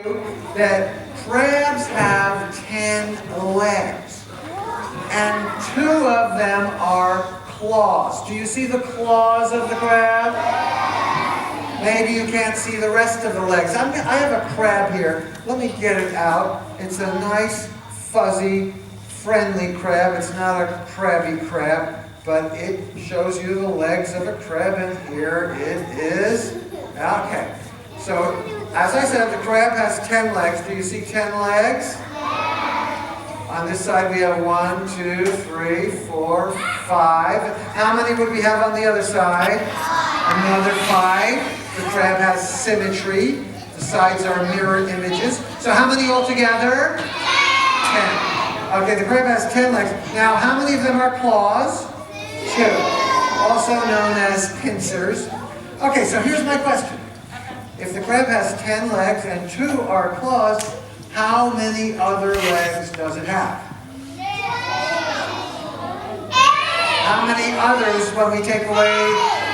that crabs have 10 legs, and 2 of them are claws. Do you see the claws of the crab? Maybe you can't see the rest of the legs. I have a crab here. Let me get it out. It's a nice, fuzzy, friendly crab. It's not a crabby crab, but it shows you the legs of a crab, and here it is. Okay. So, as I said, the crab has 10 legs. Do you see 10 legs? On this side we have 1, 2, 3, 4, 5. How many would we have on the other side? Another 5. The crab has symmetry. The sides are mirror images. So how many altogether? 10. Okay, the crab has 10 legs. Now, how many of them are claws? 2. Also known as pincers. Okay, so here's my question. If the crab has 10 legs and 2 are claws, how many other legs does it have? How many others when we take away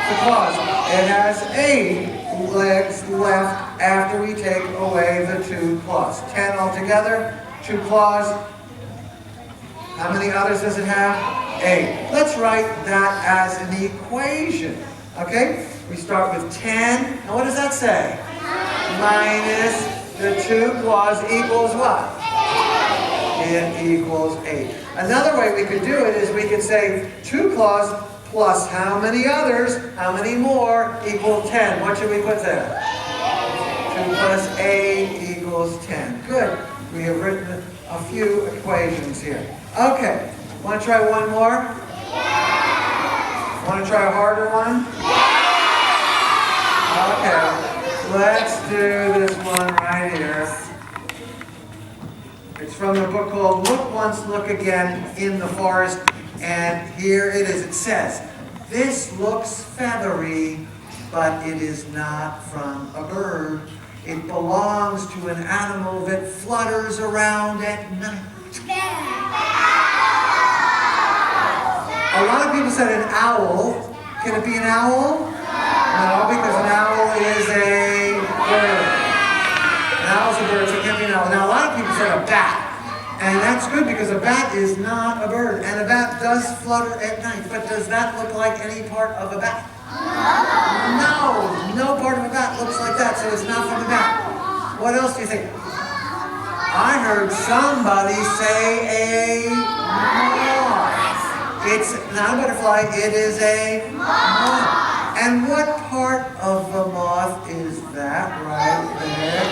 the claws? It has 8 legs left after we take away the 2 claws. 10 altogether, 2 claws. How many others does it have? 8. Let's write that as an equation. Okay? We start with 10, and what does that say? Minus the 2 claws equals what? It equals 8. Another way we could do it is we could say 2 claws plus how many others, how many more, equal 10. What should we put there? 2 plus 8 equals 10. Good. We have written a few equations here. Okay. Want to try one more? Want to try a harder one? Okay, let's do this one right here. It's from the book called Look Once, Look Again in the Forest. And here it is. It says, "This looks feathery, but it is not from a bird. It belongs to an animal that flutters around at night." A lot of people said an owl. Can it be an owl? No, because an owl is a bird. An owl's a bird, so it can't be an owl. Now, a lot of people say a bat. And that's good because a bat is not a bird. And a bat does flutter at night. But does that look like any part of a bat? No. No part of a bat looks like that, so it's not from a bat. What else do you think? I heard somebody say a moth. It's not a butterfly, it is a moth. And what part of the moth is that right there?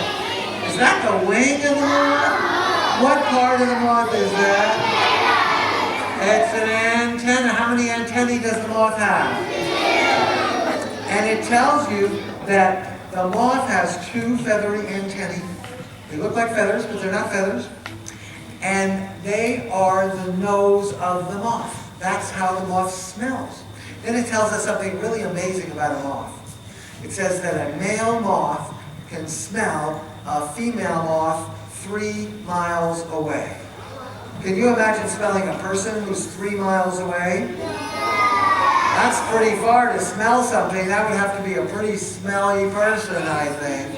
Is that the wing of the moth? What part of the moth is that? It's an antenna. How many antennae does the moth have? And it tells you that the moth has 2 feathery antennae. They look like feathers, but they're not feathers. And they are the nose of the moth. That's how the moth smells. Then it tells us something really amazing about a moth. It says that a male moth can smell a female moth 3 miles away. Can you imagine smelling a person who's 3 miles away? That's pretty far to smell something. That would have to be a pretty smelly person, I think.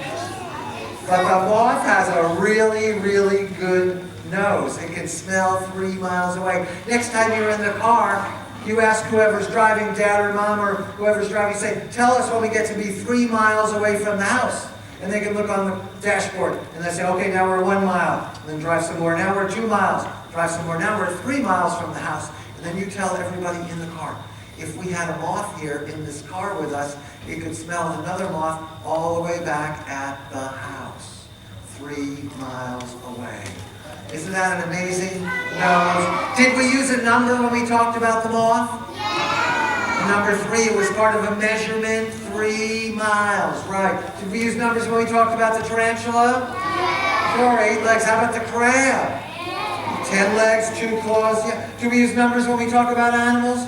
But the moth has a really, really good nose. It can smell 3 miles away. Next time you're in the car, you ask whoever's driving, dad or mom or whoever's driving, say, "Tell us when we get to be 3 miles away from the house." And they can look on the dashboard and they say, "Okay, now we're 1 mile." And then drive some more. "Now we're 2 miles." Drive some more. "Now we're 3 miles from the house." And then you tell everybody in the car, if we had a moth here in this car with us, it could smell another moth all the way back at the house. 3 miles away. Isn't that an amazing nose? Did we use a number when we talked about the moth? Number 3, it was part of a measurement, 3 miles, right. Did we use numbers when we talked about the tarantula? Sure, 8 legs. How about the crab? 10 legs, 2 claws. Yeah. Do we use numbers when we talk about animals?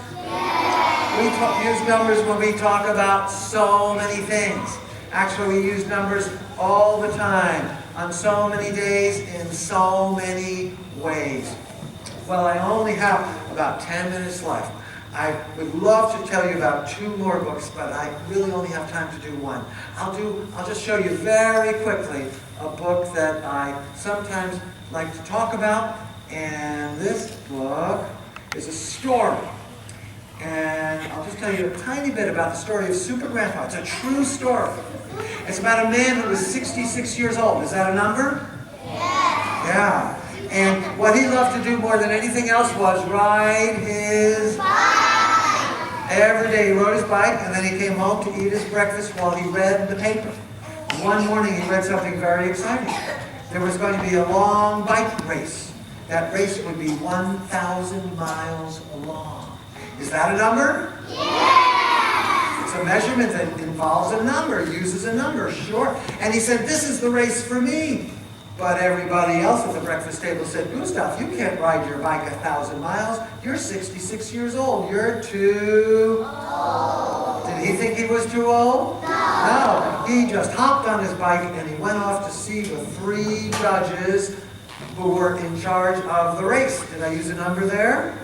We use numbers when we talk about so many things. Actually, we use numbers all the time, on so many days, in so many ways. Well, I only have about 10 minutes left. I would love to tell you about 2 more books, but I really only have time to do one. I'll just show you very quickly a book that I sometimes like to talk about, and this book is a story. And I'll just tell you a tiny bit about the story of Super Grandpa. It's a true story. It's about a man who was 66 years old. Is that a number? Yeah. And what he loved to do more than anything else was ride his bike. Every day he rode his bike, and then he came home to eat his breakfast while he read the paper. One morning he read something very exciting. There was going to be a long bike race. That race would be 1,000 miles long. Is that a number? Yeah! It's a measurement that involves a number, uses a number, sure. And he said, this is the race for me. But everybody else at the breakfast table said, Gustav, you can't ride your bike 1,000 miles. You're 66 years old. You're too old. Did he think he was too old? No. He just hopped on his bike and he went off to see the 3 judges who were in charge of the race. Did I use a number there?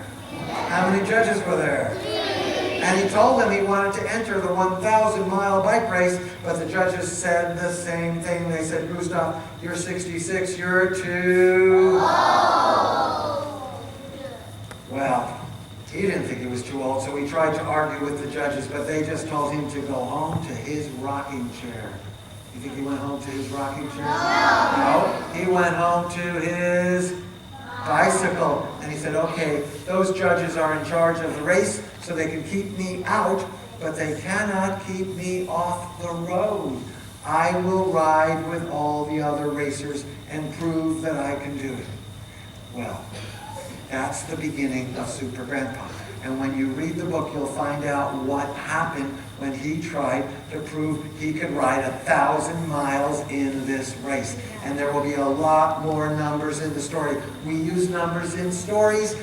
How many judges were there? And he told them he wanted to enter the 1,000-mile bike race, but the judges said the same thing. They said, Gustav, you're 66, you're too old. Well, he didn't think he was too old, so he tried to argue with the judges, but they just told him to go home to his rocking chair. You think he went home to his rocking chair? No. He went home to his bicycle. And he said, okay, those judges are in charge of the race, so they can keep me out, but they cannot keep me off the road. I will ride with all the other racers and prove that I can do it. Well, that's the beginning of Super Grandpa. And when you read the book, you'll find out what happened when he tried to prove he could ride 1,000 miles in this race. And there will be a lot more numbers in the story. We use numbers in stories.